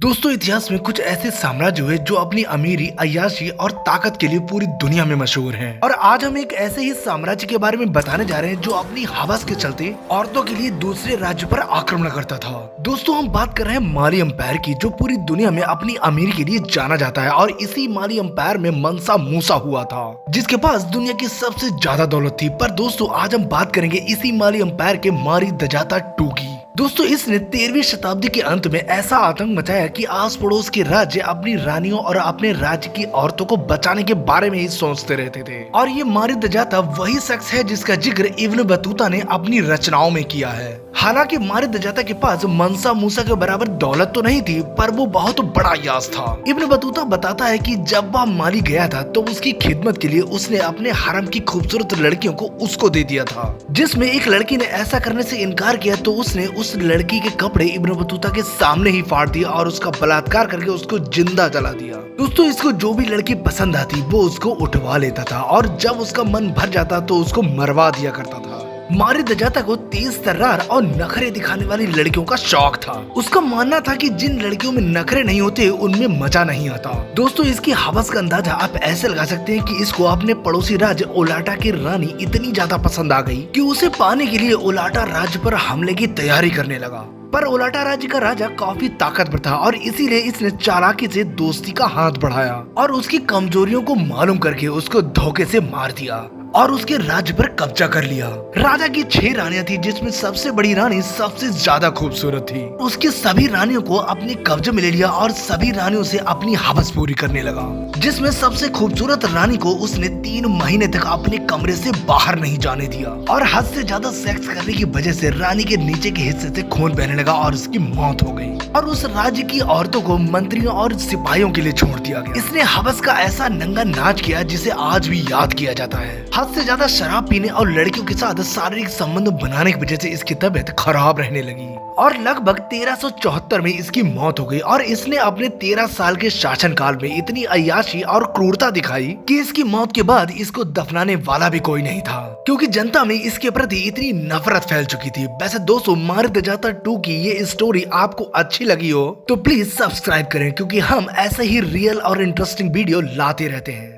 दोस्तों इतिहास में कुछ ऐसे साम्राज्य हुए जो अपनी अमीरी, अय्याशी और ताकत के लिए पूरी दुनिया में मशहूर हैं। और आज हम एक ऐसे ही साम्राज्य के बारे में बताने जा रहे हैं जो अपनी हवस के चलते औरतों के लिए दूसरे राज्य पर आक्रमण करता था। दोस्तों हम बात कर रहे हैं माली अंपायर की, जो पूरी दुनिया में अपनी अमीरी के लिए जाना जाता है। और इसी माली अंपायर में मनसा मूसा हुआ था, जिसके पास दुनिया की सबसे ज्यादा दौलत थी। पर दोस्तों आज हम बात करेंगे इसी माली अंपायर के मारी दजाता टू की। दोस्तों इसने 13वीं शताब्दी के अंत में ऐसा आतंक मचाया कि आस पड़ोस के राज्य अपनी रानियों और अपने राज्य की औरतों को बचाने के बारे में ही सोचते रहते थे। और ये मारी दजाता वही शख्स है जिसका जिक्र इब्न बतूता ने अपनी रचनाओं में किया है। हालांकि मारी दजाता के पास मनसा मूसा के बराबर दौलत तो नहीं थी, पर वो बहुत बड़ा यास था। इब्न बतूता बताता है कि जब वह माली गया था तो उसकी खिदमत के लिए उसने अपने हरम की खूबसूरत लड़कियों को उसको दे दिया था। जिसमें एक लड़की ने ऐसा करने से इनकार किया तो उसने उस लड़की के कपड़े इब्न बतूता के सामने ही फाड़ दिया और उसका बलात्कार करके उसको जिंदा जला दिया। दोस्तों इसको जो भी लड़की पसंद आती वो उसको उठवा लेता था, और जब उसका मन भर जाता तो उसको मरवा दिया करता था। मारी दजाता को तेज तर्रार और नखरे दिखाने वाली लड़कियों का शौक था। उसका मानना था कि जिन लड़कियों में नखरे नहीं होते उनमें मजा नहीं आता। दोस्तों इसकी हवस का अंदाजा आप ऐसे लगा सकते हैं कि इसको अपने पड़ोसी राज्य ओलाटा की रानी इतनी ज्यादा पसंद आ गई कि उसे पाने के लिए ओलाटा राज्य पर हमले की तैयारी करने लगा। पर ओलाटा राज्य का राजा काफी ताकतवर था और इसीलिए इसने चालाकी से दोस्ती का हाथ बढ़ाया और उसकी कमजोरियों को मालूम करके उसको धोखे से मार दिया और उसके राज्य पर कब्जा कर लिया। राजा की 6 रानियां थी, जिसमें सबसे बड़ी रानी सबसे ज्यादा खूबसूरत थी। उसके सभी रानियों को अपने कब्जे में ले लिया और सभी रानियों से अपनी हवस पूरी करने लगा। जिसमें सबसे खूबसूरत रानी को उसने 3 महीने तक अपने कमरे से बाहर नहीं जाने दिया और हद से ज्यादा सेक्स करने की वजह से रानी के नीचे के हिस्से से खून बहने लगा और उसकी मौत हो गई। और उस राज्य की औरतों को मंत्रियों और सिपाहियों के लिए छोड़ दिया गया। इसने हवस का ऐसा नंगा नाच किया जिसे आज भी याद किया जाता है। हद से ज्यादा शराब पीने और लड़कियों के साथ शारीरिक संबंध बनाने की वजह से इसकी तबीयत खराब रहने लगी और लगभग 1374 में इसकी मौत हो गई। और इसने अपने 13 साल के शासनकाल में इतनी अय्याशी और क्रूरता दिखाई कि इसकी मौत के बाद इसको दफनाने वाला भी कोई नहीं था, क्योंकि जनता में इसके प्रति इतनी नफरत फैल चुकी थी। वैसे दोस्तों मारी दजाता 2 की ये स्टोरी आपको अच्छी लगी हो तो प्लीज सब्सक्राइब करें, क्योंकि हम ऐसे ही रियल और इंटरेस्टिंग वीडियो लाते रहते हैं।